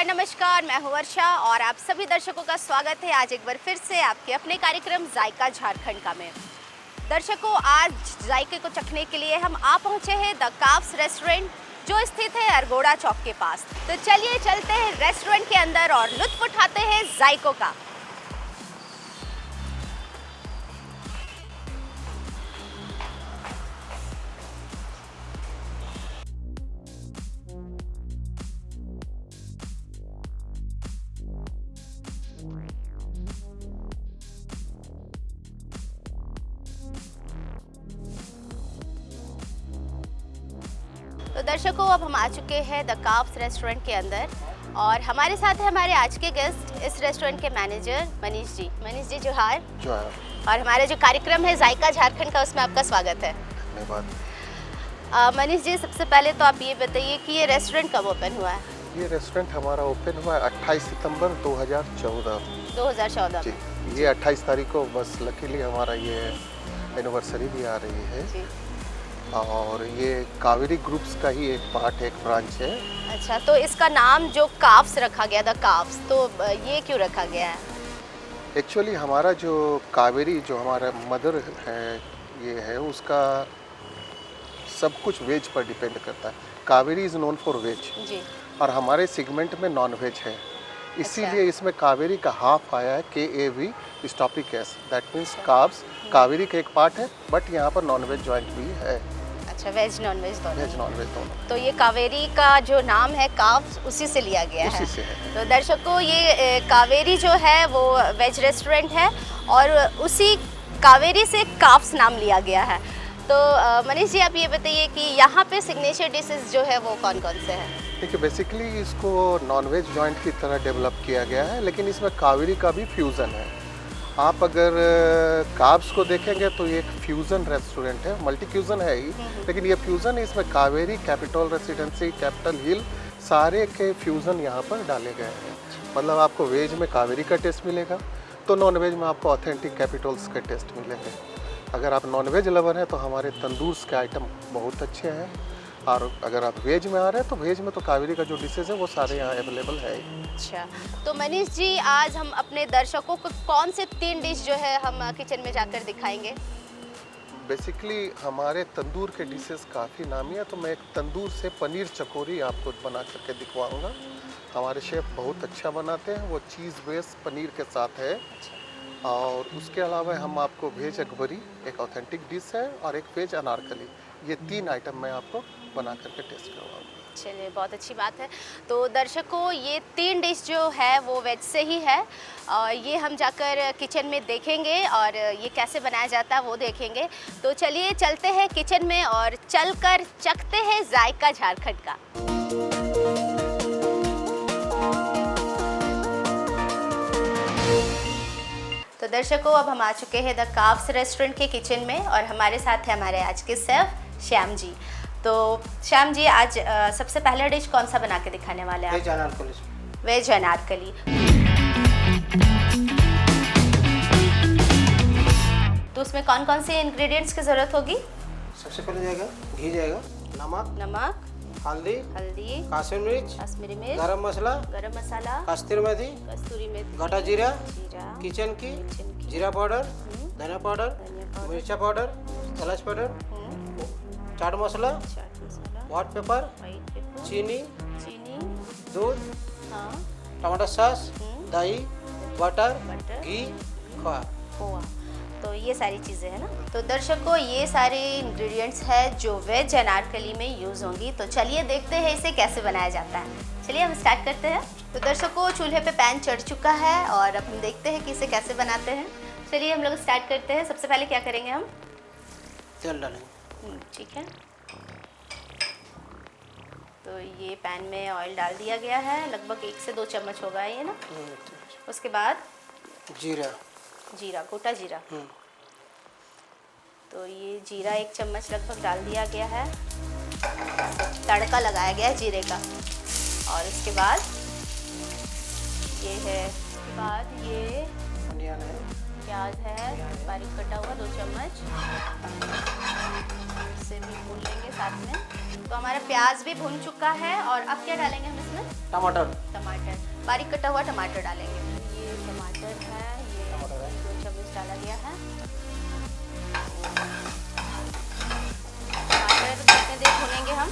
हाय नमस्कार, मैं हूं वर्षा और आप सभी दर्शकों का स्वागत है आज एक बार फिर से आपके अपने कार्यक्रम जायका झारखंड का में। दर्शकों, आज जायके को चखने के लिए हम आ पहुंचे हैं द काव्स रेस्टोरेंट जो स्थित है अरगोड़ा चौक के पास। तो चलिए चलते हैं रेस्टोरेंट के अंदर और लुत्फ उठाते हैं जायकों का। तो दर्शकों, अब हम आ चुके हैं द काव्स रेस्टोरेंट के अंदर और हमारे साथ है हमारे आज के गेस्ट, इस रेस्टोरेंट के मैनेजर मनीष जी। मनीष जी जोहार। और हमारे जो कार्यक्रम है जायका झारखंड का, उसमें आपका स्वागत है। धन्यवाद। मनीष जी, सबसे पहले तो आप ये बताइए कि ये रेस्टोरेंट कब ओपन हुआ है? ये रेस्टोरेंट हमारा ओपन हुआ है 28 सितंबर 2014। 2014 जी। ये 28 तारीख को बस लकीली हमारा ये एनिवर्सरी भी आ रही है जी। और ये कावेरी ग्रुप्स का ही एक पार्ट, एक ब्रांच है। अच्छा, तो इसका नाम जो काव्स रखा गया, द काव्स, तो ये क्यों रखा गया है? एक्चुअली हमारा जो कावेरी, जो हमारा मदर है, ये है उसका सब कुछ वेज पर डिपेंड करता है। Kaveri is known for veg ji. और हमारे सेगमेंट में नॉन वेज है, इसीलिए इसमें कावेरी का हाफ आया है KAV स्टॉपिक एस, दैट मीन्स काव्स कावेरी का एक पार्ट है, बट यहाँ पर नॉन वेज जॉइंट भी है। अच्छा, वेज नॉन वेज दोनों? वेज नॉन वेज दोनों। तो ये कावेरी का जो नाम है काव्स, उसी से लिया गया है? उसी से है। तो दर्शकों, ये कावेरी जो है वो वेज रेस्टोरेंट है और उसी कावेरी से काव्स नाम लिया गया है। तो मनीष जी, आप ये बताइए कि यहाँ पे सिग्नेचर डिशेस जो है वो कौन कौन से हैं? देखिए, बेसिकली इसको नॉन वेज जॉइंट की तरह डेवलप किया गया है, लेकिन इसमें कावेरी का भी फ्यूज़न है। आप अगर काव्स को देखेंगे तो ये एक फ्यूज़न रेस्टोरेंट है, मल्टी फ्यूज़न है ही, लेकिन ये फ्यूज़न है, इसमें Kaveri, capital residency, Capitol Hill, सारे के फ्यूज़न यहाँ पर डाले गए हैं। मतलब आपको वेज में कावेरी का टेस्ट मिलेगा तो नॉन वेज में आपको ऑथेंटिक कैपिटल्स का टेस्ट मिलेंगे। अगर आप नॉन वेज लवर हैं तो हमारे तंदूर्स के आइटम बहुत अच्छे हैं, और अगर आप वेज में आ रहे हैं तो वेज में तो कावेरी का जो डिशेज है वो सारे यहाँ अवेलेबल है। अच्छा, तो मनीष जी, आज हम अपने दर्शकों को कौन से 3 डिश जो है हम किचन में जाकर दिखाएंगे? बेसिकली हमारे तंदूर के डिशेस काफ़ी नामी है, तो मैं एक तंदूर से पनीर चकोरी आपको बना करके दिखवाऊँगा। हमारे शेफ़ बहुत अच्छा बनाते हैं, वो चीज़ बेस पनीर के साथ है। और उसके अलावा हम आपको वेज अकबरी एक ऑथेंटिक डिश है और एक वेज अनारकली, ये 3 आइटम मैं आपको बना करके टेस्ट करवाऊँगा। चलिए, बहुत अच्छी बात है। तो दर्शकों, ये 3 डिश जो है वो वेज से ही है और ये हम जाकर किचन में देखेंगे और ये कैसे बनाया जाता है वो देखेंगे। तो चलिए चलते हैं किचन में और चलकर चखते हैं जायका झारखंड का। तो दर्शकों, अब हम आ चुके हैं द काव्स रेस्टोरेंट के किचन में और हमारे साथ है हमारे आज के शेफ श्याम जी। तो श्याम जी, आज सबसे पहला डिश कौन सा बना के दिखाने वाले हैं? वेज अनारकली। वेज अनारकली। तो उसमें कौन कौन से इंग्रेडिएंट्स की ज़रूरत होगी? सबसे पहले जाएगा घी, जाएगा नमक, हल्दी, काश्मीरी मिर्च, कश्मीरी मिर्च, गरम मसाला, कस्तूरी मेथी, गोटा जीरा, किचन की, जीरा पाउडर, धनिया पाउडर, मिर्चा पाउडर, इलायची powder, chaat masala, white paper, चीनी, दूध, टमाटर सॉस, दही, बटर, घी, खोआ। तो ये सारी चीज़ें हैं ना। तो दर्शकों, ये सारे इंग्रेडिएंट्स हैं जो वेज अनारकली में यूज़ होंगी। तो चलिए देखते हैं इसे कैसे बनाया जाता है। चलिए हम स्टार्ट करते हैं। तो दर्शकों, चूल्हे पे पैन चढ़ चुका है और अब हम देखते हैं कि इसे कैसे बनाते हैं। चलिए हम लोग स्टार्ट करते हैं। सबसे पहले क्या करेंगे हम? तेल डालेंगे। ठीक है। तो ये पैन में ऑयल डाल दिया गया है, लगभग 1 से 2 चम्मच होगा ये ना। उसके बाद जीरा, गोटा जीरा। तो ये जीरा 1 चम्मच लगभग डाल दिया गया है। तड़का लगाया गया है जीरे का। और उसके बाद ये है, उसके बाद ये प्याज है बारीक कटा हुआ 2 चम्मच, इसे भी भून लेंगे साथ में। तो हमारा प्याज भी भून चुका है और अब क्या डालेंगे हम इसमें? टमाटर। टमाटर। बारीक कटा हुआ टमाटर डालेंगे। ये टमाटर है, ये 2 चम्मच डाला गया है। टमाटर कितने देर भूनेंगे हम?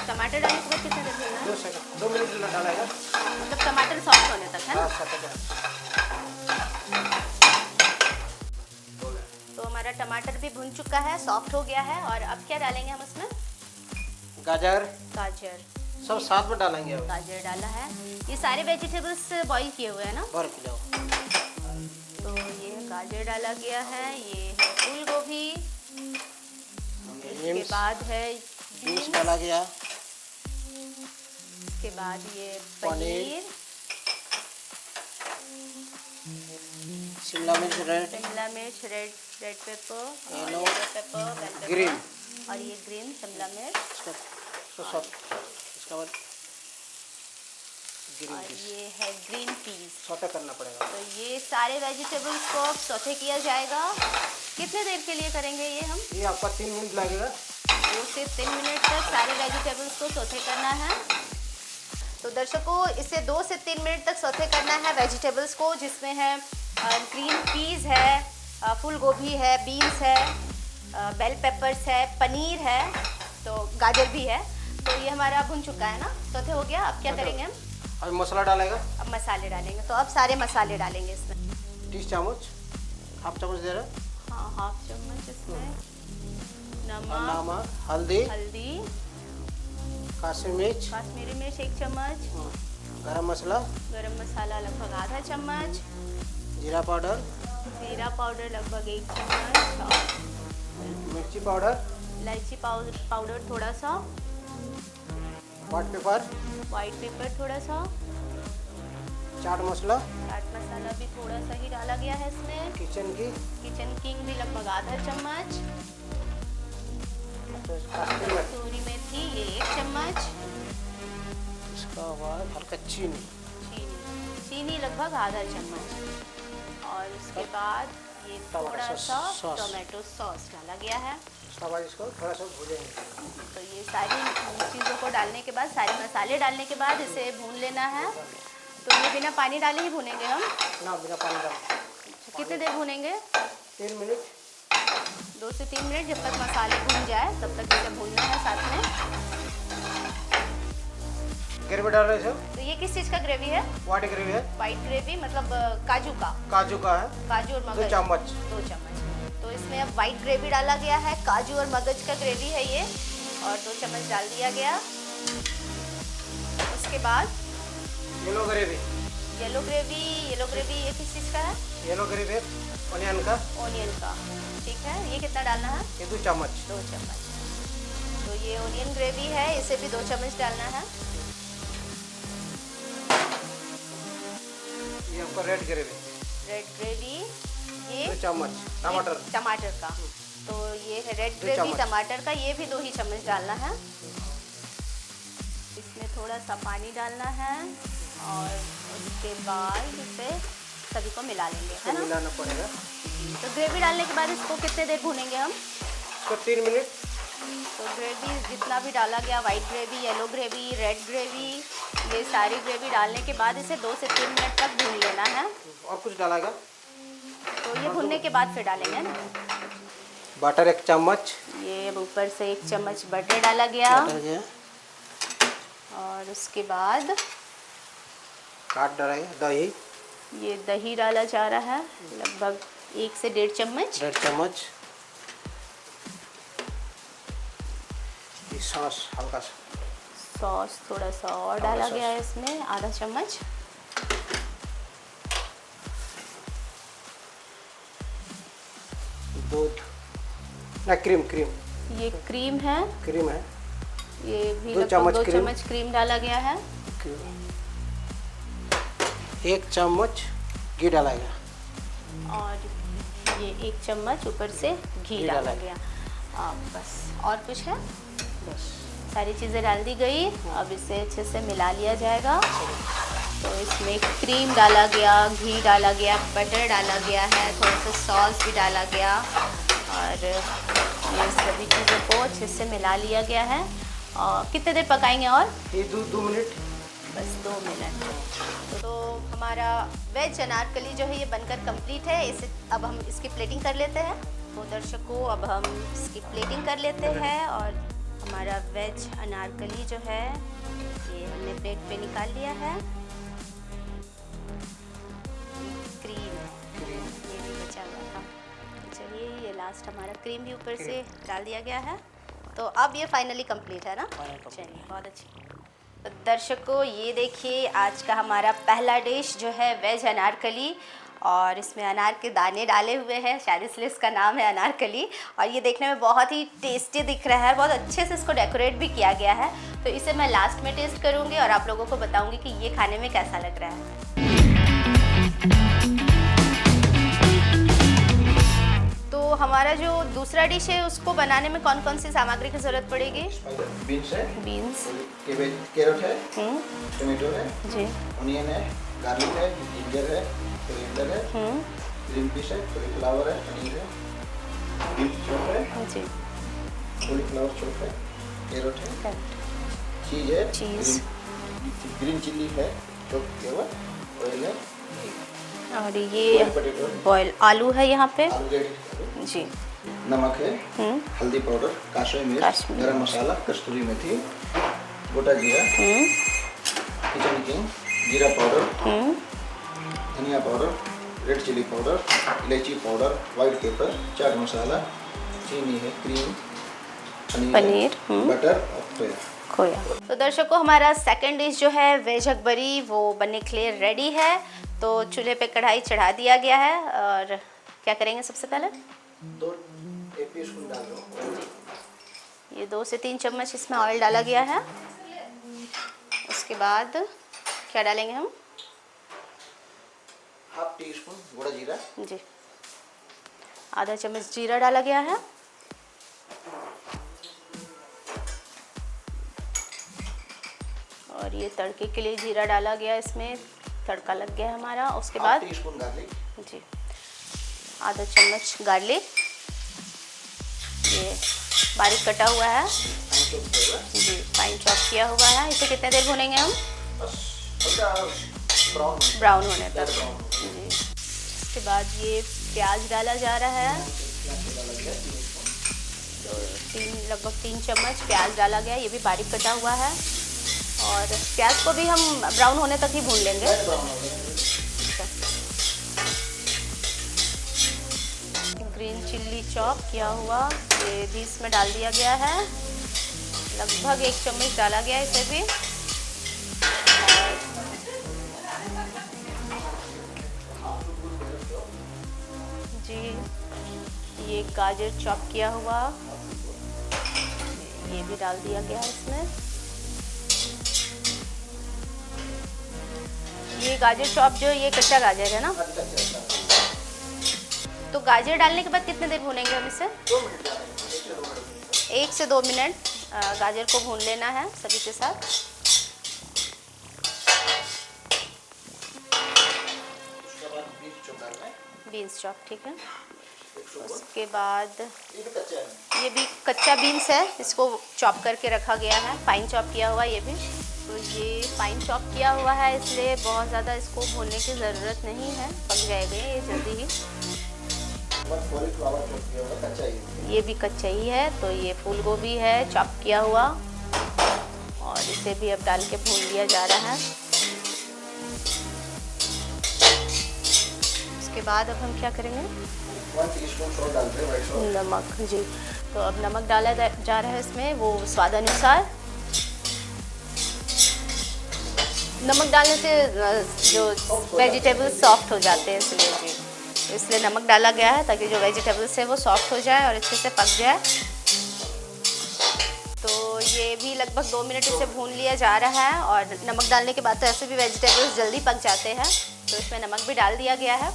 टमाटर डालने के बाद कितने देर भूनना? 2 सेकंड, 2 मिनट डालेगा। मतलब टमाटर सॉफ्ट होने तक है ना? तो हमारा टमाटर भी भुन चुका है, सॉफ्ट हो गया है। और अब क्या डालेंगे हम उसमें? गाजर सब साथ में डालेंगे। अब गाजर डाला है। ये सारे वेजिटेबल्स बॉईल किए हुए हैं ना? भर किलो। तो ये गाजर डाला गया है, ये है फूल गोभी, इसके बाद है बीन्स डाला गया, इसके बाद ये पनीर, शिमला मिर्च red pepper, yellow paper, green, और ये ग्रीन शिमला मिर्च, इसका बाद और ये है ग्रीन पीस। सौते करना पड़ेगा। तो ये सारे वेजिटेबल्स को अब सौते किया जाएगा। कितने देर के लिए करेंगे ये हम? ये आपका 3 मिनट लगेगा। 2 से 3 मिनट तक सारे वेजिटेबल्स को सौते करना है। तो दर्शकों, इसे 2 से 3 मिनट तक सौते करना है वेजिटेबल्स को, जिसमें है ग्रीन पीस है, फूल गोभी है, बीन्स है, बेल पेपर्स है, पनीर है, तो गाजर भी है। तो ये हमारा भुन चुका है ना, सौते हो गया। अब क्या करेंगे हम? अब मसाला डालेगा। अब मसाले डालेंगे। तो अब सारे मसाले डालेंगे इसमें। 30 चम्मच, हाफ चम्मच दे रहे। हाँ, हाफ चम्मच इसमें नमक, हल्दी, काश्मीरी मिर्च 1 चम्मच, गरम मसाला लगभग आधा चम्मच, जीरा पाउडर लगभग 1 चम्मच, और मिर्ची पाउडर, इलायची पाउडर थोड़ा सा, व्हाइट पेपर थोड़ा सा, चाट मसाला भी थोड़ा सा ही डाला गया है इसमें। किचन किंग भी लगभग आधा चम्मच, कसूरी मेथी ये 1 चम्मच, इसका बाद हल्का चीनी लगभग आधा चम्मच, और उसके बाद ये थोड़ा सा टोमेटो सॉस डाला गया है। उसके बाद इसको थोड़ा सा भूनेंगे। तो ये सारी चीज़ों को डालने के बाद, सारे मसाले डालने के बाद इसे भून लेना है। तो ये बिना पानी डाले ही भूनेंगे हम ना? बिना पानी डाले। कितने देर भूनेंगे? 3 मिनट, 2 से 3 मिनट, जब तक मसाले भून जाए तब तक इसे भूनना है साथ में। ग्रेवी डाल रहे हैं। तो ये किस चीज़ का ग्रेवी है? व्हाइट ग्रेवी है। वाइट ग्रेवी मतलब काजू का है। काजू और मगज 2 चम्मच। 2 चम्मच। तो इसमें अब वाइट ग्रेवी डाला गया है, काजू और मगज का ग्रेवी है ये, और 2 चम्मच डाल दिया गया। उसके बाद येलो ग्रेवी ये किस चीज़ का है? येलो ग्रेवी ऑनियन का। ठीक है। ये कितना डालना है? ये 2 चम्मच। 2 चम्मच। तो ये ऑनियन ग्रेवी है, इसे भी 2 चम्मच डालना है। ये आपका रेड ग्रेवी ये 2 चम्मच टमाटर का। तो ये है रेड ग्रेवी टमाटर का, ये भी 2 ही चम्मच डालना है। इसमें थोड़ा सा पानी डालना है, और उसके बाद इसे सभी को मिला लेंगे, है ना? मिलाना पड़ेगा। तो ग्रेवी डालने के बाद इसको कितने देर भूनेंगे हम? इसको 3 मिनट। तो ग्रेवी जितना भी डाला गया, white gravy, yellow gravy, red gravy, ये सारी ग्रेवी डालने के बाद इसे 2 से 3 मिनट तक भून लेना है। और कुछ डालेगा? तो ये भुनने के बाद फिर डालेंगे ना। बटर 1 चम्मच। ये अब ऊपर से 1 चम्मच बटर डाला गया, और उसके बाद काट डालेंगे दही। ये दही डाला जा रहा है, लगभग 1 से 1.5 चम्मच। 1.5 चम्मच। ये सॉस, हल्का सा सॉस थोड़ा सा और डाला गया है इसमें, आधा चम्मच। दूध ना क्रीम ये क्रीम है, ये भी 2 चम्मच 2 चम्मच क्रीम डाला गया है। 1 चम्मच घी डाला गया, और ये 1 चम्मच ऊपर से घी डाला गया। बस, और कुछ है? बस सारी चीज़ें डाल दी गई। अब इसे अच्छे से मिला लिया जाएगा। तो इसमें क्रीम डाला गया, घी डाला गया, बटर डाला गया है, थोड़ा सा सॉस भी डाला गया, और ये सभी चीज़ों को अच्छे से मिला लिया गया है। और कितने देर पकाएंगे और? ये 2 मिनट। बस 2 मिनट। तो हमारा वेज अनारकली जो है ये बनकर कंप्लीट है। इसे अब हम इसकी प्लेटिंग कर लेते हैं। तो दर्शकों अब हम इसकी प्लेटिंग कर लेते हैं और हमारा वेज अनारकली जो है ये हमने प्लेट पे निकाल लिया है। क्रीम ये भी बचा हुआ था। चलिए ये लास्ट हमारा क्रीम भी ऊपर से डाल दिया गया है। तो अब ये फाइनली कंप्लीट है ना? चलिए बहुत अच्छी। तो दर्शकों ये देखिए आज का हमारा पहला डिश जो है वेज अनारकली, और इसमें अनार के दाने डाले हुए हैं, शायद इसलिए इसका नाम है अनारकली। और ये देखने में बहुत ही टेस्टी दिख रहा है, बहुत अच्छे से इसको डेकोरेट भी किया गया है। तो इसे मैं लास्ट में टेस्ट करूँगी और आप लोगों को बताऊँगी कि ये खाने में कैसा लग रहा है। तो हमारा जो दूसरा डिश है उसको बनाने में कौन कौन सी सामग्री की ज़रूरत पड़ेगी? बीन्स है, बीन्स, कैरेट है, टमाटो है जी, ऑनियन है, गार्लिक है, जिंजर है, कोरिएंडर है, ग्रीन पीस है, कॉलीफ्लावर है, पनीर है, बीफ चॉप है जी, कॉलीफ्लावर चॉप है, कैरेट है, चीज़ है, चीज़, ग्रीन चिल्ली है, चॉप किया हुआ, ऑयल है, और ये बॉयल आलू है यहाँ पे आलू रेडी जी, नमक है, हल्दी पाउडर, काश्मीरी मिर्च, गरम मसाला, कस्तूरी मेथी, गोटा जीरा, किचन किंग, जीरा पाउडर, धनिया पाउडर, रेड चिली पाउडर, इलायची powder, white paper, chaat masala, चीनी है, क्रीम, पनीर, बटर और खोया। तो दर्शकों हमारा सेकंड डिश जो है वेज अकबरी वो बनने के लिए रेडी है। तो चूल्हे पे कढ़ाई चढ़ा दिया गया है और क्या करेंगे सबसे पहले? 1 टीस्पून डाल दो। ये 2 से 3 चम्मच इसमें ऑयल डाला गया है। उसके बाद क्या डालेंगे हम? हाफ टी स्पून गोड़ा जीरा जी, आधा चम्मच जीरा डाला गया है। और ये तड़के के लिए जीरा डाला गया, इसमें तड़का लग गया हमारा। उसके बाद टी स्पून गार्लिक जी, आधा चम्मच गार्लिक, ये बारीक कटा हुआ है जी, फाइन चॉप किया हुआ है। इसे कितने देर भूनेंगे हम? ब्राउन होने तक जी। उसके बाद ये प्याज डाला जा रहा है, तो लगभग 3 चम्मच प्याज डाला गया, ये भी बारीक कटा हुआ है। और प्याज को भी हम ब्राउन होने तक ही भून लेंगे। ग्रीन चिल्ली चॉप किया हुआ ये भी इसमें डाल दिया गया है, लगभग 1 चम्मच डाला गया है इसे भी। जी ये गाजर चॉप किया हुआ ये भी डाल दिया गया है इसमें। ये गाजर चॉप जो ये कच्चा गाजर है ना? तो गाजर डालने के बाद कितने देर भूनेंगे हम इसे? 1 से 2 मिनट गाजर को भून लेना है सभी के साथ। बीन्स चॉप ठीक है। उसके बाद ये भी कच्चा बीन्स है, इसको चॉप करके रखा गया है, फाइन चॉप किया हुआ ये भी। तो ये फाइन चॉप किया हुआ है इसलिए बहुत ज़्यादा इसको भूनने की ज़रूरत नहीं है, पक जाएगा ये जल्दी ही। ये भी कच्चा ही है। तो ये फूल गोभी है चॉप किया हुआ और इसे भी अब डाल के भून लिया जा रहा है। उसके बाद अब हम क्या करेंगे? 1 टीस्पून सॉल्ट डालते हैं, व्हाइट सॉल्ट, नमक जी। तो अब नमक डाला जा रहा है इसमें, वो स्वाद अनुसार। नमक डालने से जो वेजिटेबल्स सॉफ्ट हो जाते हैं इसलिए जी, इसलिए नमक डाला गया है ताकि जो वेजिटेबल्स है वो सॉफ्ट हो जाए और अच्छे से पक जाए। तो ये भी लगभग 2 मिनट इसे भून लिया जा रहा है। और नमक डालने के बाद तो ऐसे भी वेजिटेबल्स जल्दी पक जाते हैं, तो इसमें नमक भी डाल दिया गया है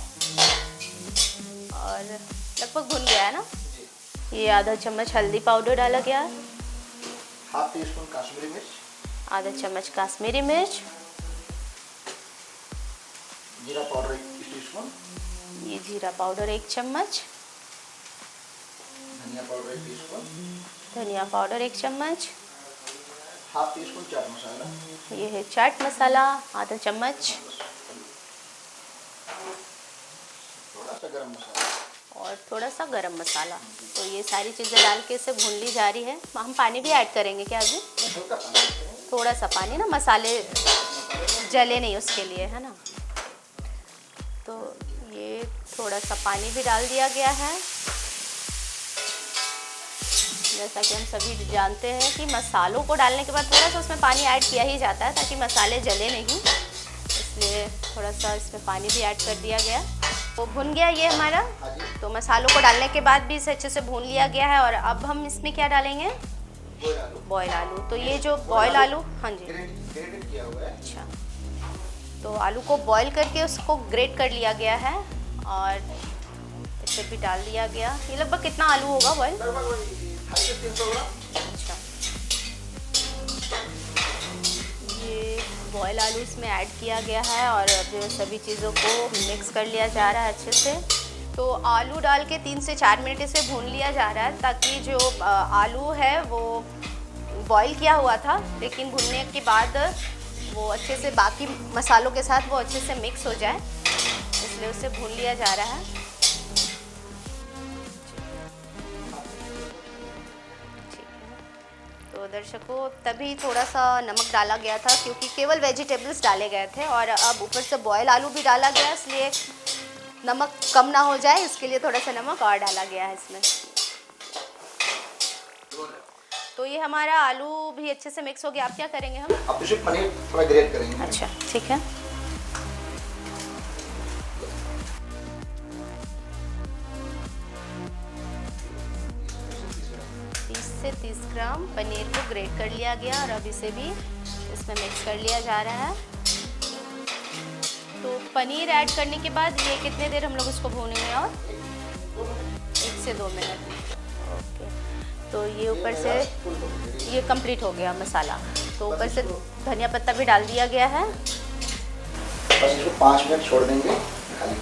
और लगभग भून गया है ना। ये आधा चम्मच हल्दी पाउडर डाला गया है, हाफ टी स्पून कश्मीरी मिर्च, आधा चम्मच कश्मीरी मिर्च, जीरा पाउडर 1 टीस्पून, ये जीरा पाउडर 1 चम्मच, धनिया पाउडर 1 टीस्पून, धनिया पाउडर 1 चम्मच, half tea spoon chaat masala, ये है चाट मसाला आधा चम्मच, थोड़ा सा गरम मसाला, और थोड़ा सा गरम मसाला। तो ये सारी चीज़ें डाल के इसे भून ली जा रही है। हम पानी भी ऐड करेंगे क्या अभी? हल्का पानी, थोड़ा सा पानी ना, मसाले जले नहीं उसके लिए, है ना। तो ये थोड़ा सा पानी भी डाल दिया गया है। जैसा कि हम सभी जानते हैं कि मसालों को डालने के बाद थोड़ा सा उसमें पानी ऐड किया ही जाता है ताकि मसाले जले नहीं, इसलिए थोड़ा सा इसमें पानी भी ऐड कर दिया गया। तो भुन गया ये हमारा। तो मसालों को डालने के बाद भी इसे अच्छे से भून लिया गया है। और अब हम इसमें क्या डालेंगे? बॉयल आलू। तो ये जो बॉयल आलू, हाँ जी, ग्रेटेड किया हुआ है। अच्छा, तो आलू को बॉईल करके उसको ग्रेट कर लिया गया है और इसे भी डाल दिया गया। ये लगभग कितना आलू होगा बॉईल? लगभग 250 से 300 ग्राम। अच्छा, ये बॉयल आलू इसमें ऐड किया गया है और अब सभी चीज़ों को मिक्स कर लिया जा रहा है अच्छे से। तो आलू डाल के 3 से 4 मिनट इसे भून लिया जा रहा है ताकि जो आलू है वो बॉईल किया हुआ था, लेकिन भुनने के बाद वो अच्छे से बाकी मसालों के साथ वो अच्छे से मिक्स हो जाए, इसलिए उसे भून लिया जा रहा है। तो दर्शकों, तभी थोड़ा सा नमक डाला गया था क्योंकि केवल वेजिटेबल्स डाले गए थे और अब ऊपर से बॉयल आलू भी डाला गया, इसलिए नमक कम ना हो जाए, इसके लिए थोड़ा सा नमक और डाला गया है इसमें। तो ये हमारा आलू भी अच्छे से मिक्स हो गया। अब क्या करेंगे हम? अब सिर्फ पनीर थोड़ा ग्रेट करेंगे। अच्छा, ठीक है। 20 से 30 ग्राम पनीर को ग्रेट कर लिया गया और अब इसे भी इसमें मिक्स कर लिया जा रहा है। तो पनीर ऐड करने के बाद ये कितने देर हम लोग इसको भूनेंगे? और 1 से 2 मिनट। ओके, तो ये ऊपर से ये कंप्लीट हो गया मसाला। तो ऊपर से धनिया पत्ता भी डाल दिया गया है। बस इसको 5 मिनट छोड़ देंगे खाली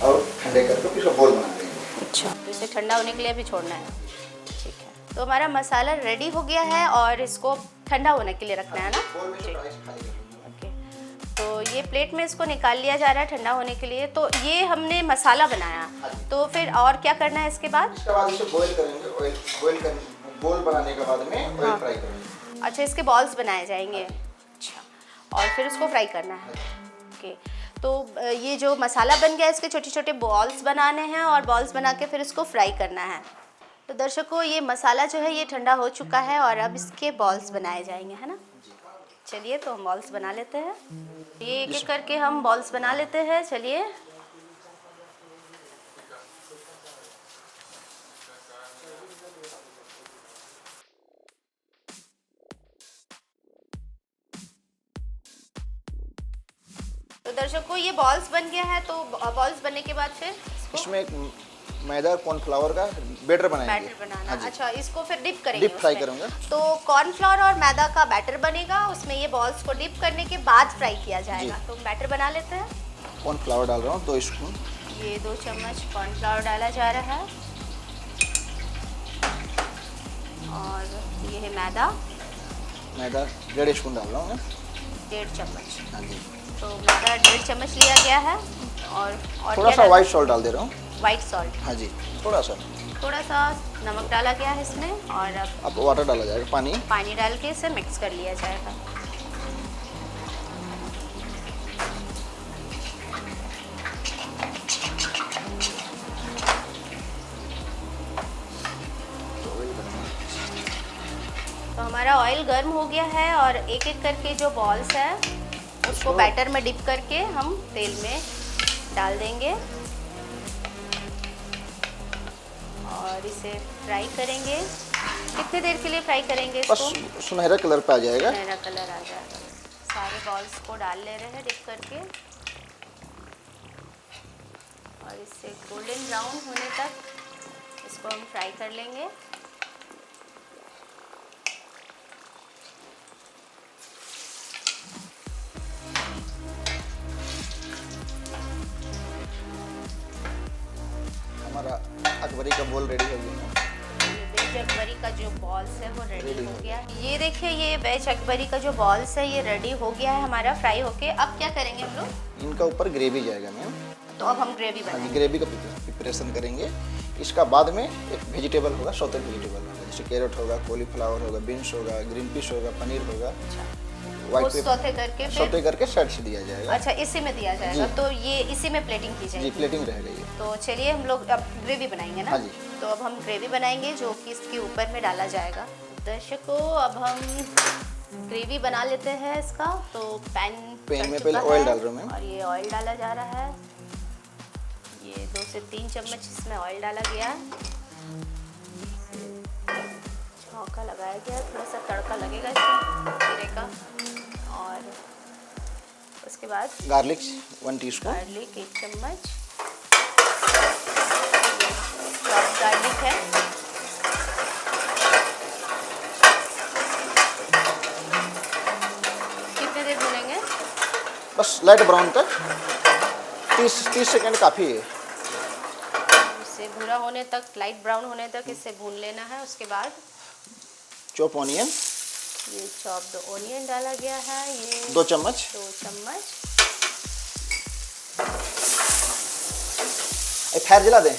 और ठंडे करके फिर इसका बोल बना देंगे। अच्छा, तो इसे ठंडा होने के लिए भी छोड़ना है। ठीक है, तो हमारा मसाला रेडी हो गया है और इसको ठंडा होने के लिए रखना है ना। बोल में से राइस खाली कर देंगे। ओके, तो ये प्लेट में इसको निकाल लिया जा रहा है ठंडा होने के लिए। तो ये हमने मसाला बनाया, तो फिर और क्या करना है इसके बाद? इसके बाद इसे बॉईल करेंगे। बॉईल कर बोल बनाने के बाद में ऑयल फ्राई करेंगे। अच्छा, इसके बॉल्स बनाए जाएंगे। अच्छा, और फिर उसको फ्राई करना है। ओके, तो ये जो मसाला बन गया इसके छोटे छोटे बॉल्स बनाने हैं और बॉल्स बना के फिर इसको फ्राई करना है। तो दर्शकों, ये मसाला जो है ये ठंडा हो चुका है और अब इसके बॉल्स बनाए जाएंगे, है ना। चलिए, तो हम बॉल्स बना लेते हैं। ये एक एक करके हम बॉल्स बना लेते हैं। चलिए, तो दर्शकों ये बॉल्स बन गया है। तो बॉल्स बनने के बाद फिर इसमें एक मैदा कॉर्नफ्लावर का बैटर बनाएंगे। बैटर बनाना। हाँ जी। अच्छा, इसको फिर डिप करेंगे। डिप फ्राई उसमें। करूँगा। तो कॉर्नफ्लावर और मैदा का बैटर बनेगा, उसमें ये बॉल्स को डिप करने के बाद फ्राई किया जाएगा। तो बैटर बना लेते हैं। कॉर्नफ्लावर डाल रहा हूँ 2 स्पून। ये 2 चम्मच कॉर्नफ्लावर डाला जा रहा है और ये है मैदा, मैदा 1.5 स्पून डाल रहा हूँ मैं। 1.5 चम्मच। हाँ जी। तो मैदा 1.5 चम्मच लिया गया है और थोड़ा सा व्हाइट सॉल्ट डाल दे रहा हूँ। White salt. हाँ जी, थोड़ा सा नमक डाला गया है इसमें और अब अब वाटर डाला जाएगा, पानी डाल के इसे मिक्स कर लिया जाएगा। तो हमारा ऑयल गर्म हो गया है और एक एक करके जो बॉल्स है उसको बैटर में डिप करके हम तेल में डाल देंगे और इसे फ्राई करेंगे। कितने देर के लिए फ्राई करेंगे इसको? बस सुनहरा कलर पे आ जाएगा। सुनहरा कलर आ जाएगा। सारे बॉल्स को डाल ले रहे हैं डिप करके और इससे गोल्डन ब्राउन होने तक इसको हम फ्राई कर लेंगे। हमारा अकबरी का बोल रेडी हो गया है। ये वेज अकबरी का जो बॉल्स है वो रेडी हो गया। ये देखिए, ये वेज अकबरी का जो बॉल्स है ये रेडी हो गया है हमारा फ्राई होके। अब क्या करेंगे हम लोग? इनका ऊपर ग्रेवी जाएगा मैम। तो अब हम ग्रेवी हाँ जी, बनाएंगे। ग्रेवी का प्रिपरेशन करेंगे। इसका बाद में एक वेजिटेबल होगा, सौतेड वेजिटेबल होगा, जैसे कैरेट होगा, कॉलीफ्लावर होगा, बीन्स होगा, ग्रीन पीस होगा, पनीर होगा। अच्छा, व्हाइट वो सौते करके फिर सौते करके साइड से दिया जाएगा। अच्छा, इसी में दिया जाएगा। तो ये इसी में प्लेटिंग की जी, जाएगी। प्लेटिंग रहेगा ये। तो चलिए हम लोग अब ग्रेवी बनाएंगे ना। हाँ जी। तो अब हम ग्रेवी बनाएंगे जो कि इसके ऊपर में डाला जाएगा। दर्शकों, अब हम ग्रेवी बना लेते हैं इसका। तो पैन में पहले ऑयल डाल रहा हूँ मैम। और ये ऑयल डाला जा रहा है। ये 2 से 3 चम्मच इसमें ऑयल डाला गया। छौंका लगाया गया, थोड़ा सा तड़का लगेगा इसमें जीरे का। और उसके बाद गार्लिक 1 टीस्पून। गार्लिक 1 चम्मच। चॉप्ड गार्लिक है। कितने देर भूनेंगे? बस लाइट ब्राउन तक, 30 सेकंड काफ़ी है। इसे भूरा होने तक, लाइट ब्राउन होने तक इसे भून लेना है। उसके बाद चॉप ऑनियन ये चॉप्ड ऑनियन डाला गया है। ये 2 चम्मच। 2 चम्मच। फायर जला दें।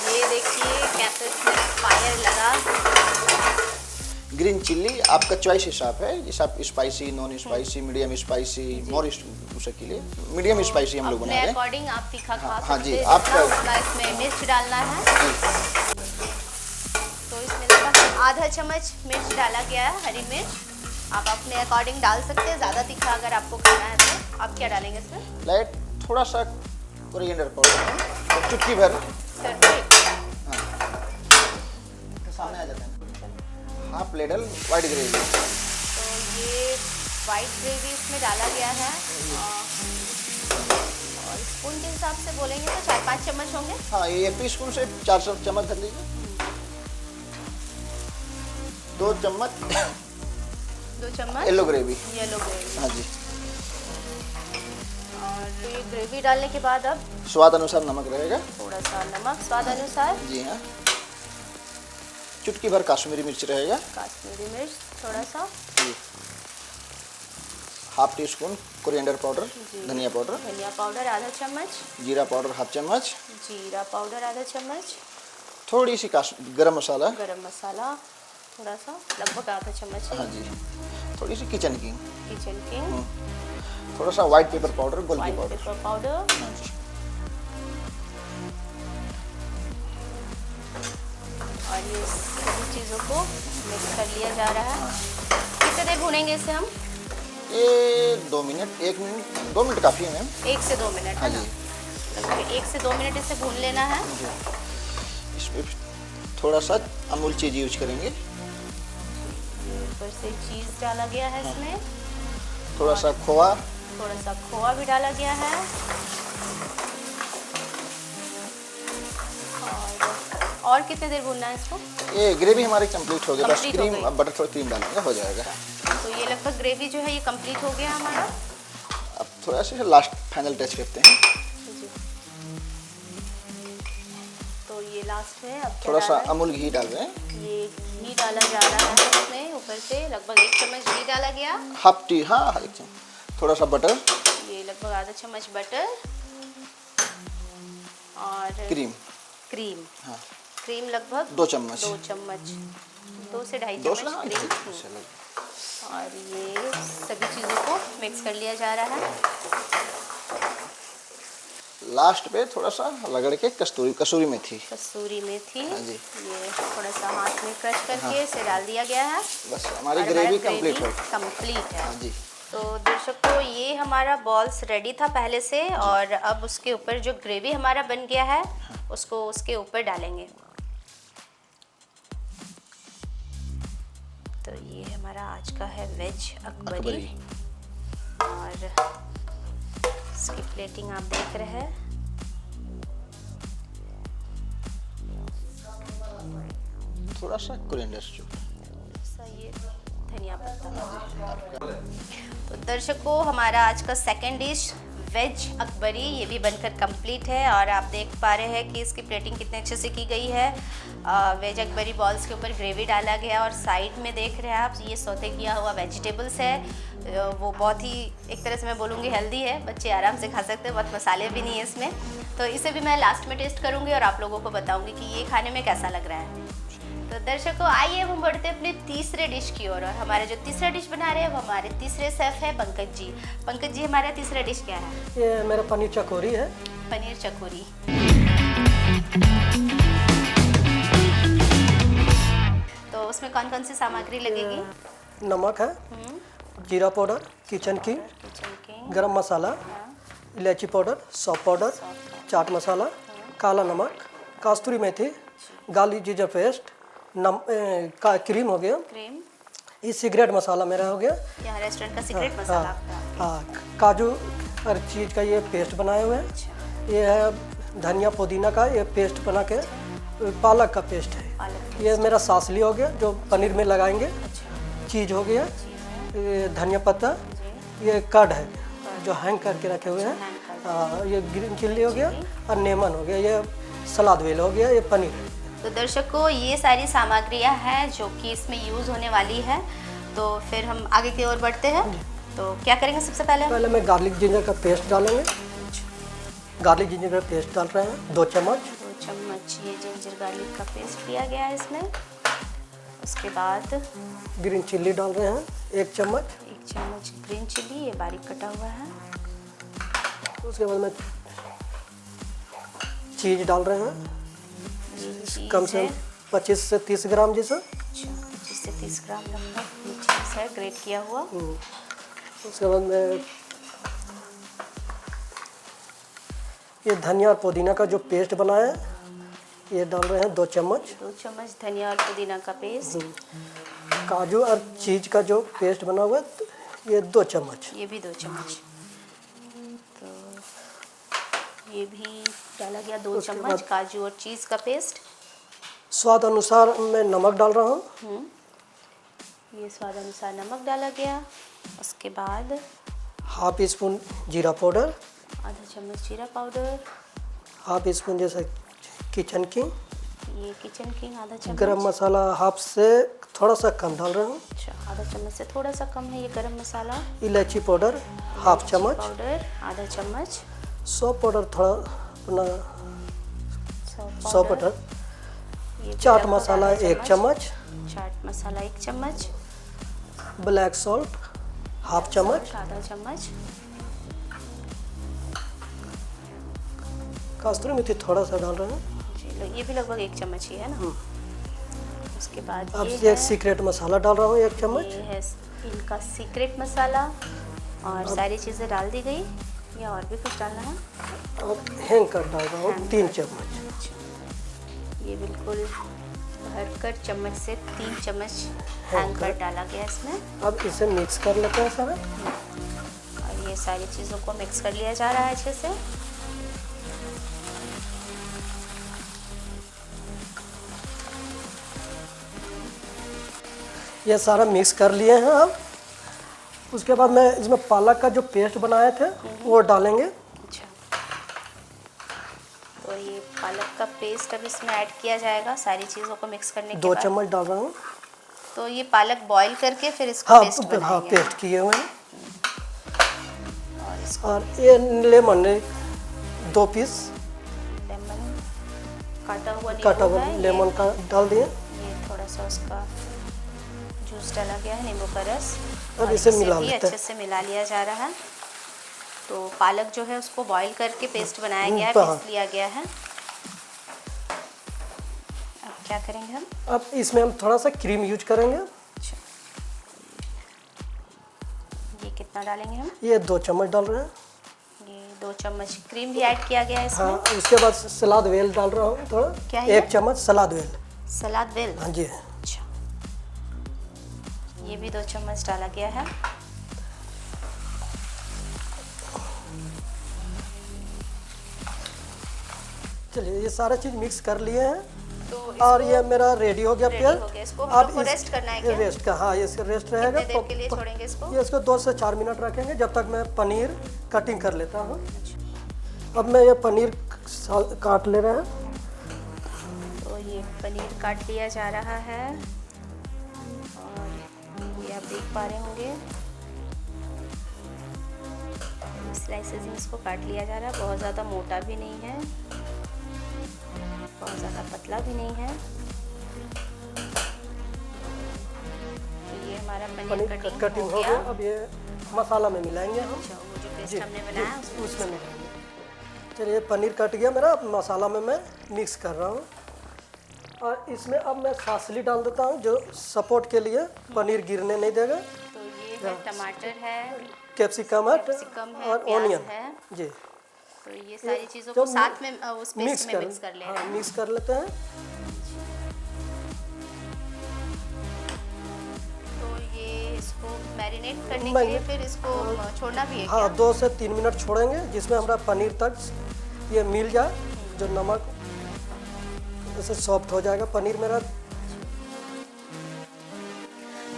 ये देखिए कैसे इसमें फायर लगा। ग्रीन चिल्ली आपका चॉइस हिसाब है, जैसे आप spicy, non spicy, medium spicy, more उसे के लिए मीडियम स्पाइसी हम लोग बना अपने रहे हैं। अकॉर्डिंग आप तीखा खा हाँ जी, सकते हैं। आपका- जितना इसमें मिर्च डालना है। जी, तो इसमें लगभग आधा चम्मच मिर्च डाला गया है, हरी मिर्च। आप अपने अकॉर्डिंग डाल सकते हैं। ज़्यादा तीखा अगर आपको खाना है तो। आप क्या डालेंगे इसमें? लाइट थोड़ा सा कोरिएंडर पाउडर और चुटकी भर। सिर्फ एक। सामने आ जाते हैं। Half ladle white gravy. तो ये वाइट ग्रेवी इसमें डाला गया है। और स्पून के हिसाब से बोलेंगे तो 4-5 चम्मच होंगे। हाँ, ये 1 टीस्पून से 4 चम्मच धर लीजिए। 2 चम्मच 2 चम्मच येलो ग्रेवी। Yellow gravy. हाँ जी। और ये ग्रेवी डालने के बाद अब स्वाद अनुसार नमक रहेगा। थोड़ा सा नमक स्वाद अनुसार। जी हाँ। चुटकी भर काश्मीरी मिर्च रहेगा। काश्मीरी मिर्च थोड़ा सा। जी। Half teaspoon coriander powder, धनिया पाउडर। धनिया पाउडर आधा चम्मच। जीरा पाउडर हाफ चम्मच। जीरा पाउडर आधा चम्मच। थोड़ी सी गरम मसाला। गरम मसाला थोड़ा सा, लगभग आधा चम्मच है। हाँ जी। थोड़ी सी किचन किंग। Kitchen king. थोड़ा सा white pepper powder, Goldie white powder. Pepper powder. हाँ जी। और ये सभी चीज़ों को मिक्स कर लिया जा रहा है। कितने देर भूनेंगे इसे हम? ये 2 मिनट, 1 मिनट, 2 मिनट काफ़ी है मैम। 1 से 2 मिनट हाँ है ना? जी। लगभग 1 से 2 मिनट इसे भून लेना है। इसमें थोड़ा सा अमूल चीज़ यूज करेंगे। ऊपर से चीज़ डाला गया है इसमें। थोड़ा सा खोआ। थोड़ा सा खोआ भी डाला गया है। और कितने देर भूनना है इसको? ये ग्रेवी हमारी कंप्लीट हो गई। बस Complete हो क्रीम, गई। अब बटर थोड़ा क्रीम डालेंगे, हो जाएगा। तो ये लगभग ग्रेवी जो है ये कंप्लीट हो गया हमारा। अब थोड़ा सा लास्ट फाइनल टच करते हैं। जी। तो ये लास्ट में अब क्या थोड़ा सा डालना है? अमूल घी डाल रहे हैं। ये घी डाला जा रहा है इसमें ऊपर से। लगभग 1 चम्मच घी डाला गया। हाफ टी, हाँ हाँ, 1 चम्मच। थोड़ा सा बटर। ये लगभग आधा चम्मच बटर। और क्रीम। क्रीम। हाँ, क्रीम लगभग 2 चम्मच। 2 चम्मच। 2 से 2.5 2 चम्मच से क्रीम। चलो। और ये सभी चीज़ों को मिक्स कर लिया जा रहा है। लास्ट पे थोड़ा सा रगड़ के कसूरी मेथी। कसूरी मेथी। हाँ जी। ये थोड़ा सा हाथ में क्रश करके इसे डाल दिया गया है। बस हमारी और ग्रेवी हमारा कंप्लीट हो। कंप्लीट है। हाँ जी। तो दर्शकों, ये हमारा बॉल्स रेडी था पहले से। और अब उसके ऊपर जो ग्रेवी हमारा बन गया है उसको उसके ऊपर डालेंगे। तो ये हमारा आज का है वेज अकबरी। और इसकी प्लेटिंग आप देख रहे हैं। थोड़ा सा कोरिएंडर ये धनिया पत्ता। तो दर्शकों, हमारा आज का सेकंड डिश वेज अकबरी, ये भी बनकर कंप्लीट है और आप देख पा रहे हैं कि इसकी प्लेटिंग कितने अच्छे से की गई है। वेज अकबरी बॉल्स के ऊपर ग्रेवी डाला गया और साइड में देख रहे हैं आप ये सौते किया हुआ वेजिटेबल्स है। वो बहुत ही एक तरह से मैं बोलूँगी हेल्दी है, बच्चे आराम से खा सकते हैं, बहुत मसाले भी नहीं है इसमें। तो इसे भी मैं लास्ट में टेस्ट करूँगी और आप लोगों को बताऊँगी कि ये खाने में कैसा लग रहा है। तो दर्शकों आइए हम बढ़ते हैं अपने तीसरे डिश की ओर। और हमारे जो तीसरा डिश बना रहे हैं वो हमारे तीसरे शेफ है पंकज जी। पंकज जी, हमारा तीसरा डिश क्या है? ये मेरा पनीर चकोरी है। पनीर चकोरी। तो उसमें कौन कौन सी सामग्री लगेगी? नमक है, जीरा पाउडर, किचन किंग, गरम मसाला, इलायची पाउडर, सौंफ पाउडर, चाट मसाला, काला नमक, कस्तूरी मेथी, गार्लिक जिंजर पेस्ट, क्रीम हो गया, क्रीम, ये सीक्रेट मसाला मेरा हो गया। यहाँ रेस्टोरेंट का सीक्रेट मसाला आपका। हाँ, काजू हर चीज़ का ये पेस्ट बनाए हुए हैं। ये है धनिया पुदीना का ये पेस्ट बना के, पालक का पेस्ट है। पालक ये मेरा सासली हो गया जो पनीर में लगाएंगे। चीज़ हो गया, ये धनिया पत्ता, ये कर्ड है जो हैंग करके रखे हुए हैं। हाँ, ये ग्रीन चिल्ली हो गया और नेमन हो गया, ये सलाद वेल हो गया, ये पनीर है। तो दर्शकों ये सारी सामग्रियां हैं जो कि इसमें यूज़ होने वाली है। तो फिर हम आगे की ओर बढ़ते हैं। तो क्या करेंगे सबसे पहले? पहले मैं गार्लिक जिंजर का पेस्ट डालेंगे। गार्लिक जिंजर का पेस्ट डाल रहे हैं 2 चम्मच। 2 चम्मच ये जिंजर गार्लिक का पेस्ट दिया गया है इसमें। उसके बाद ग्रीन चिल्ली डाल रहे हैं 1 चम्मच। 1 चम्मच ग्रीन चिल्ली, ये बारीक कटा हुआ है। उसके बाद में चीज़ डाल रहे हैं कम से कम 25 से 30 ग्राम जैसा। 25 से 30 ग्राम लगभग ये चीज़ है ग्रेट किया हुआ। उसके बाद में ये धनिया और पुदीना का जो पेस्ट बनाया है ये डाल रहे हैं 2 चम्मच। 2 चम्मच धनिया और पुदीना का पेस्ट। काजू और चीज़ का जो पेस्ट बना हुआ है ये 2 चम्मच। ये भी 2 चम्मच। तो ये भी डाला गया 2 चम्मच काजू और चीज़ का पेस्ट। स्वाद अनुसार मैं नमक डाल रहा हूँ। ये स्वाद अनुसार नमक डाला गया। उसके बाद हाफ स्पून जीरा पाउडर, आधा चम्मच जीरा पाउडर, हाफ स्पून जैसा किचन किंग, ये किचन किंग आधा चम्मच। गरम मसाला हाफ से थोड़ा सा कम डाल रहा हूँ। अच्छा, आधा चम्मच से थोड़ा सा कम है ये गरम मसाला। इलायची पाउडर हाफ चम्मच। पाउडर आधा चम्मच। सौंफ पाउडर थोड़ा अपना सौंफ पाउडर। ये चाट लगभग मसाला आधा 1 चम्मच। चाट मसाला 1 चम्मच। ब्लैक सॉल्ट हाफ चम्मच। आधा चम्मच। कस्तूरी मेथी थोड़ा सा डाल रहे हैं। जी, ये भी लगभग 1 चम्मच ही है ना। उसके बाद अब ये एक सीक्रेट मसाला डाल रहा हूँ 1 चम्मच। ये है इनका सीक्रेट मसाला और सारी चीज़ें डाल दी गई। या और भी कुछ डालना है? अब हैंग कर डाल रहा हूँ 3 चम्मच। ये बिल्कुल भरकर चम्मच से 3 चम्मच हैंग कर डाला गया इसमें। अब इसे मिक्स कर लेते हैं सारा। और ये सारी चीज़ों को मिक्स कर लिया जा रहा है अच्छे से। ये सारा मिक्स कर लिए हैं। अब उसके बाद मैं इसमें पालक का जो पेस्ट बनाए थे वो डालेंगे। अच्छा, तो ये पालक का पेस्ट अब इसमें ऐड किया जाएगा सारी चीज़ों को मिक्स करने के 2 बाद। चम्मच डाल रहा हूँ। तो ये पालक बॉईल करके फिर इसको हाँ, पेस्ट हाँ बनाएंगे। पेस्ट किए हुए हैं। और इसको और ये लेमन 2 पीस लेमन काटा हुआ काटा हुआ है, लेमन का डाल दिए। ये थोड़ा सा उसका जूस डाला गया है, नींबू का रस। अब और इसे इसे मिला भी लेते हैं। अच्छे से मिला लिया जा रहा है। तो पालक जो है उसको बॉईल करके पेस्ट बनाया गया है, हाँ। पीस लिया गया है। अब क्या करेंगे हम? अब इसमें हम थोड़ा सा क्रीम यूज करेंगे। अच्छा, ये कितना डालेंगे हम? ये 2 चम्मच डाल रहे हैं। ये 2 चम्मच क्रीम भी ऐड किया गया है इसमें। हाँ, उसके बाद सलाद वेल डाल रहा हूँ थोड़ा। क्या है 1 चम्मच सलाद वेल। सलाद वेल। हाँ जी। अच्छा, ये भी 2 चम्मच डाला गया है। चलिए ये सारा चीज़ मिक्स कर लिए हैं। तो और ये मेरा रेडी हो गया रेडी प्याज। हो गया, इसको हम लोग को रेस्ट करना है क्या? रेस्ट का, हाँ, ये रेस्ट रहेगा। कितने देर के लिए छोड़ेंगे इसको? ये इसको 2 से 4 मिनट रखेंगे जब तक मैं पनीर कटिंग कर लेता हूँ। अब मैं ये पनीर काट ले रहा है। तो ये पनीर काट लिया जा रहा है और ये आप देख पा रहे होंगे स्लाइसेस में इसको काट लिया जा रहा है। बहुत ज़्यादा मोटा भी नहीं है, बहुत ज़्यादा पतला भी नहीं है। तो ये हमारा पनीर कटिंग हो गया। अब ये मसाला में मिलाएंगे हम। अच्छा, वो जो पेस्ट हमने बनाया है उसमें मिलाएंगे। चलिए, पनीर कट गया मेरा। अब मसाला में मैं मिक्स कर रहा हूँ और इसमें अब मैं सासली डाल देता हूँ जो सपोर्ट के लिए, पनीर गिरने नहीं देगा। तो ये है टमाटर है, कैप्सिकम है और प्याज ऑनियन है। जी। तो ये सारी चीज़ों जो को साथ में उस पेस्ट में मिक्स कर लेना हाँ, है। मिक्स कर लेते हैं। तो ये इसको मैरिनेट करने के लिए फिर इसको छोड़ना भी है हाँ, क्या? 2 से 3 मिनट छोड़ेंगे जिसमें हमारा पनीर तक ये मिल जाए, जो नमक ऐसे सॉफ्ट हो जाएगा पनीर मेरा।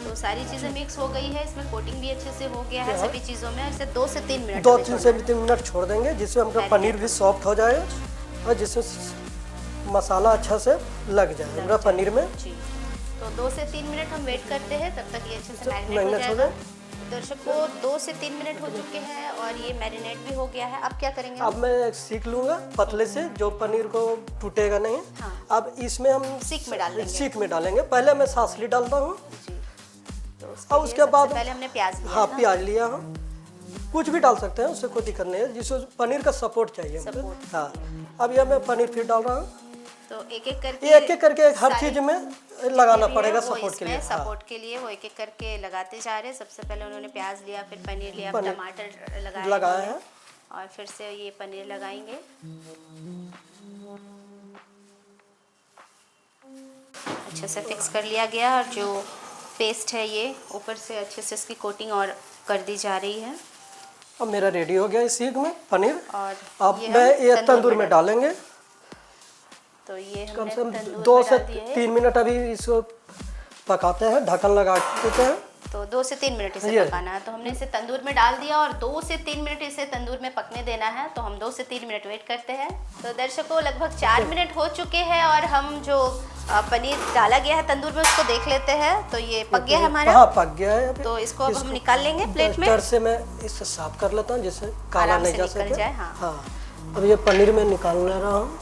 तो सारी चीज़ें मिक्स हो गई है, इसमें कोटिंग भी अच्छे से हो गया है सभी चीज़ों में। इसे 2 से 3 मिनट 2 हमें से 3 मिनट छोड़ देंगे जिससे हमारा पनीर भी सॉफ्ट हो जाए और जिसमें मसाला अच्छा से लग जाए हमारा पनीर में। जी, तो 2 से 3 मिनट हम वेट करते हैं, तब तक ये अच्छे से मैरिनेट हो मैरिनेट हो जाएगा। दर्शकों, 2 से 3 मिनट हो चुके हैं और ये मैरिनेट भी हो गया है। अब क्या करेंगे? अब मैं सीख लूँगा पतले से, जो पनीर को टूटेगा नहीं। हाँ। अब इसमें हम सीख में डाल देंगे। सीख में डालेंगे। पहले मैं सासली डालता हूँ जी, तो और उसके बाद पहले हमने प्याज लिया हाँ, ना? प्याज लिया हम। कुछ भी डाल सकते हैं, उससे कोई दिक्कत नहीं है, जिससे पनीर का सपोर्ट चाहिए हमको। सपोर्ट। हाँ, अब ये मैं पनीर फिर डाल रहा हूँ। तो एक एक करके हर सारी चीज में लगाना भी है, पड़ेगा वो सपोर्ट के लिए। इसमें सपोर्ट के लिए वो एक एक करके लगाते जा रहे हैं। सबसे पहले उन्होंने प्याज लिया, फिर पनीर लिया, फिर टमाटर लगाया है और फिर से ये पनीर लगाएंगे। अच्छे से फिक्स कर लिया गया और जो पेस्ट है ये ऊपर से अच्छे से इसकी कोटिंग और कर दी जा रही है। अब मेरा रेडी हो गया इस सीख में पनीर। और अब मैं ये तंदूर में डालेंगे। तो ये कम हमने से कम तंदूर 2 में से डाल दिया है। 3 मिनट अभी इसको पकाते हैं, ढक्कन लगा देते हैं। तो 2 से 3 मिनट इसे ये। पकाना है। तो हमने इसे तंदूर में डाल दिया और 2 से 3 मिनट इसे तंदूर में पकने देना है। तो हम 2 से 3 मिनट वेट करते हैं। तो दर्शकों, लगभग 4 मिनट हो चुके हैं और हम जो पनीर डाला गया है तंदूर में उसको देख लेते हैं। तो ये पक गया है हमारा। हाँ, पक गया है अभी। तो इसको अब हम निकाल लेंगे प्लेट में। डस्टर से मैं इसे साफ कर लेता हूँ जिससे काला आराम नहीं से जा निकल सके। जाए, हाँ। हाँ, अब ये पनीर में निकाल ले रहा हूँ।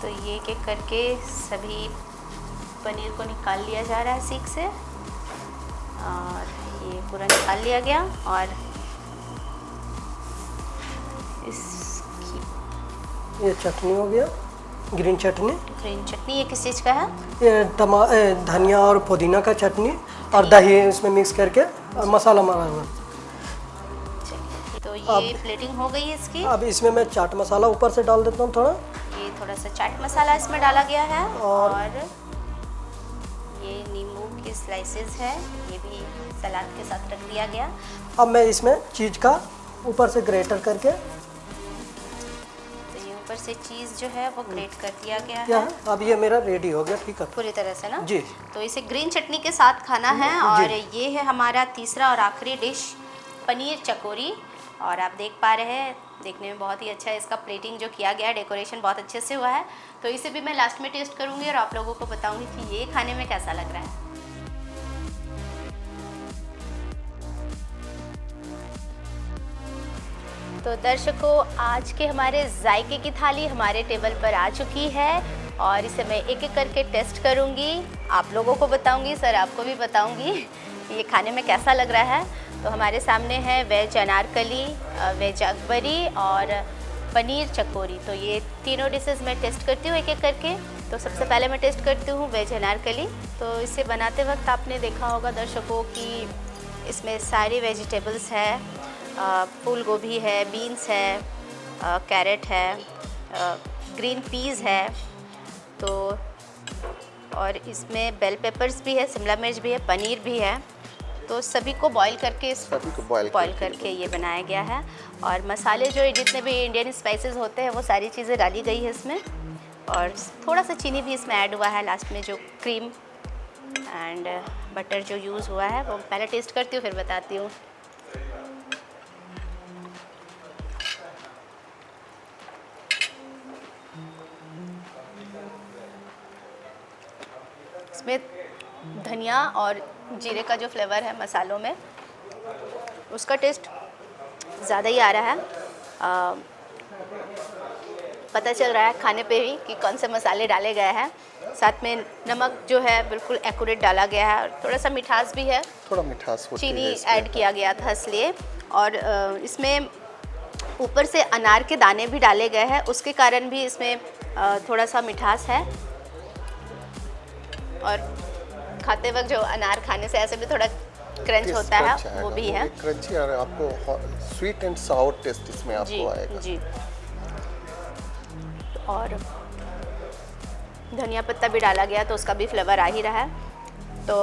तो ये एक एक करके सभी पनीर को निकाल लिया जा रहा है सीख से और ये पूरा निकाल लिया गया। और इसकी ये चटनी हो गया, ग्रीन चटनी। ग्रीन चटनी ये किस चीज़ का है? ये धनिया और पुदीना का चटनी और दही इसमें मिक्स करके और मसाला मारा हुआ। तो ये प्लेटिंग हो गई है इसकी। अब इसमें मैं चाट मसाला ऊपर से डाल देता हूँ थोड़ा। ये थोड़ा सा चाट मसाला इसमें डाला गया है और ये नींबू के स्लाइसेस है, ये भी सलाद के साथ रख दिया गया। अब मैं इसमें चीज़ का ऊपर से ग्रेटर करके तो ये ऊपर से चीज़ जो है वो ग्रेट कर दिया गया क्या है। अब ये मेरा रेडी हो गया, ठीक है पूरी तरह से ना जी। तो इसे ग्रीन चटनी के साथ खाना है। और ये है हमारा तीसरा और आखिरी डिश, पनीर चकोरी। और आप देख पा रहे हैं, देखने में बहुत ही अच्छा है। इसका प्लेटिंग जो किया गया है, डेकोरेशन बहुत अच्छे से हुआ है। तो इसे भी मैं लास्ट में टेस्ट करूँगी और आप लोगों को बताऊँगी कि ये खाने में कैसा लग रहा है। तो दर्शकों, आज के हमारे जायके की थाली हमारे टेबल पर आ चुकी है और इसे मैं एक एक करके टेस्ट करूंगी, आप लोगों को बताऊंगी, सर आपको भी बताऊंगी ये खाने में कैसा लग रहा है। तो हमारे सामने है वेज अनारकली, वेज अकबरी और पनीर चकोरी। तो ये तीनों डिशेस मैं टेस्ट करती हूँ एक एक करके। तो सबसे पहले मैं टेस्ट करती हूँ वेज अनारकली। तो इसे बनाते वक्त आपने देखा होगा दर्शकों कि इसमें सारी वेजिटेबल्स है, फूल गोभी है, बीन्स है, कैरेट है, ग्रीन पीस है, तो और इसमें बेल पेपर्स भी है, शिमला मिर्च भी है, पनीर भी है। तो सभी को बॉईल करके बॉईल करके ये बनाया गया है। और मसाले जो जितने भी इंडियन स्पाइसेस होते हैं वो सारी चीज़ें डाली गई है इसमें। और थोड़ा सा चीनी भी इसमें ऐड हुआ है लास्ट में, जो क्रीम एंड बटर जो यूज़ हुआ है वो पहले टेस्ट करती हूँ फिर बताती हूँ। इसमें धनिया और जीरे का जो फ्लेवर है मसालों में, उसका टेस्ट ज़्यादा ही आ रहा है। पता चल रहा है खाने पे ही कि कौन से मसाले डाले गए हैं। साथ में नमक जो है बिल्कुल एक्यूरेट डाला गया है, और थोड़ा सा मिठास भी है, थोड़ा मिठास होती है चीनी इसमें। ऐड किया गया था इसलिए। और इसमें ऊपर से अनार के दाने भी डाले गए हैं, उसके कारण भी इसमें थोड़ा सा मिठास है। और खाते वक्त जो अनार खाने से ऐसे भी थोड़ा क्रंच होता है, वो भी है क्रंची, और आपको स्वीट एंड साउर टेस्ट इसमें जी आपको आएगा। जी। और धनिया पत्ता भी डाला गया तो उसका भी फ्लेवर आ ही रहा है। तो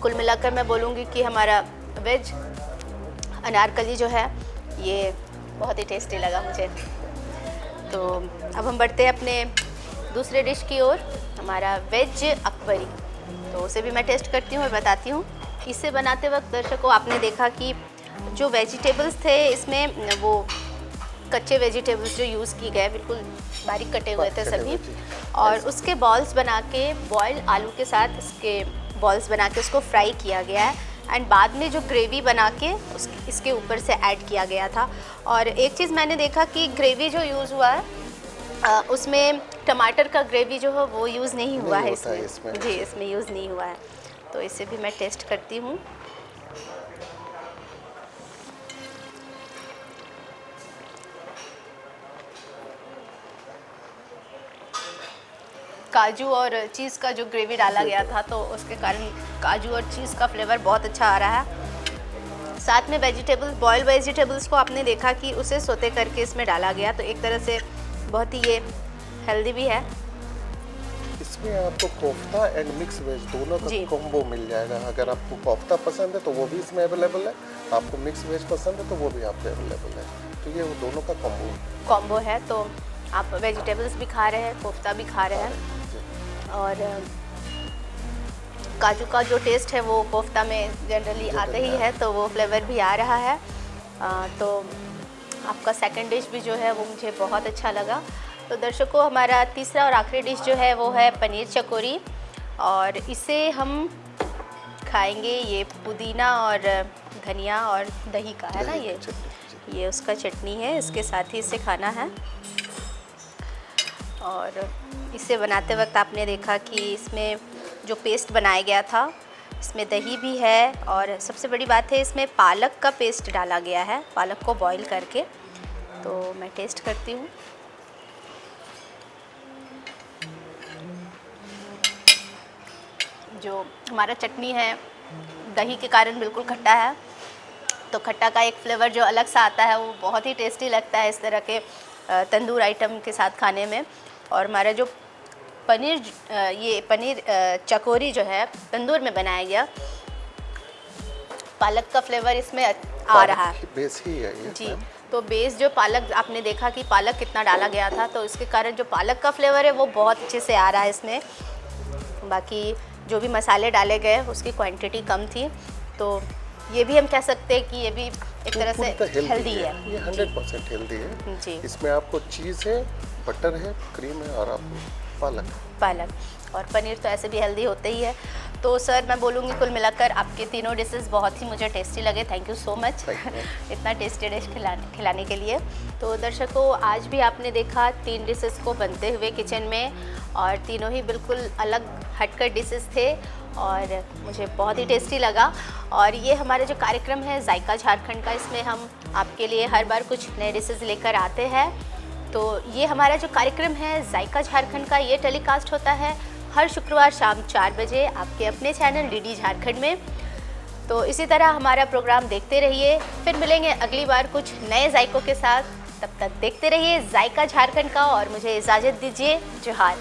कुल मिलाकर मैं बोलूँगी कि हमारा वेज अनारकली जो है ये बहुत ही टेस्टी लगा मुझे। तो अब हम बढ़ते हैं अपने दूसरे डिश की ओर, हमारा वेज अकबरी। तो उसे भी मैं टेस्ट करती हूँ और बताती हूँ। इसे बनाते वक्त दर्शकों आपने देखा कि जो वेजिटेबल्स थे इसमें वो कच्चे वेजिटेबल्स जो यूज़ किए गए बिल्कुल बारीक कटे हुए थे सभी, और उसके बॉल्स बना के बॉयल आलू के साथ इसके बॉल्स बना के उसको फ्राई किया गया है। एंड बाद में जो ग्रेवी बना के इसके ऊपर से ऐड किया गया था। और एक चीज़ मैंने देखा कि ग्रेवी जो यूज़ हुआ है उसमें टमाटर का ग्रेवी जो है वो यूज़ नहीं हुआ है इसमें। जी, इसमें यूज़ नहीं हुआ है। तो इसे भी मैं टेस्ट करती हूँ। काजू और चीज़ का जो ग्रेवी डाला गया था तो उसके कारण काजू और चीज़ का फ्लेवर बहुत अच्छा आ रहा है। साथ में वेजिटेबल्स, बॉयल वेजिटेबल्स को आपने देखा कि उसे सोते करके इसमें डाला गया, तो एक तरह से बहुत ही ये हेल्दी भी है। इसमें आपको कोफ्ता एंड मिक्स वेज दोनों का कॉम्बो मिल जाएगा। अगर आपको कोफ्ता पसंद है तो वो भी इसमें अवेलेबल है, आपको मिक्स वेज पसंद है तो वो भी आपको अवेलेबल है। तो ये वो दोनों का कॉम्बो है। तो आप वेजिटेबल्स भी खा रहे हैं, कोफ्ता भी खा रहे हैं, और काजू का जो टेस्ट है वो कोफ्ता में जनरली आता ही है, तो वो फ्लेवर भी आ रहा है। तो आपका सेकंड डिश भी जो है वो मुझे बहुत अच्छा लगा। तो दर्शकों हमारा तीसरा और आखिरी डिश जो है वो है पनीर चकोरी, और इसे हम खाएंगे। ये पुदीना और धनिया और दही का है ना, ये उसका चटनी है, इसके साथ ही इसे खाना है। और इसे बनाते वक्त आपने देखा कि इसमें जो पेस्ट बनाया गया था इसमें दही भी है, और सबसे बड़ी बात है इसमें पालक का पेस्ट डाला गया है, पालक को बॉईल करके। तो मैं टेस्ट करती हूँ। जो हमारा चटनी है दही के कारण बिल्कुल खट्टा है, तो खट्टा का एक फ्लेवर जो अलग सा आता है वो बहुत ही टेस्टी लगता है इस तरह के तंदूर आइटम के साथ खाने में। और हमारा जो पनीर चकोरी जो है तंदूर में बनाया गया, पालक का फ्लेवर इसमें आ रहा है, बेस ही है ये जी। तो बेस जो पालक आपने देखा कि पालक कितना डाला गया था, तो इसके कारण जो पालक का फ्लेवर है वो बहुत अच्छे से आ रहा है इसमें। बाकी जो भी मसाले डाले गए उसकी क्वांटिटी कम थी, तो ये भी हम कह सकते हैं कि ये भी एक तरह से हेल्दी है। ये 100% हेल्दी है जी। इसमें आपको चीज़ है, बटर है, क्रीम है, और आपको पालक और पनीर तो ऐसे भी हेल्दी होते ही है। तो सर मैं बोलूँगी कुल मिलाकर आपके तीनों डिशेस बहुत ही मुझे टेस्टी लगे। थैंक यू सो मच इतना टेस्टी डिश खिलाने के लिए। तो दर्शकों आज भी आपने देखा 3 डिशेस को बनते हुए किचन में, और तीनों ही बिल्कुल अलग हटकर डिशेस थे और मुझे बहुत ही टेस्टी लगा। और ये हमारा जो कार्यक्रम है जायका झारखंड का, इसमें हम आपके लिए हर बार कुछ नए डिशेस लेकर आते हैं। तो ये हमारा जो कार्यक्रम है जायका झारखंड का, ये टेलीकास्ट होता है हर शुक्रवार शाम 4 बजे आपके अपने चैनल डीडी झारखंड में। तो इसी तरह हमारा प्रोग्राम देखते रहिए। फिर मिलेंगे अगली बार कुछ नए जायकों के साथ। तब तक देखते रहिए जायका झारखंड का, और मुझे इजाज़त दीजिए। जोहार।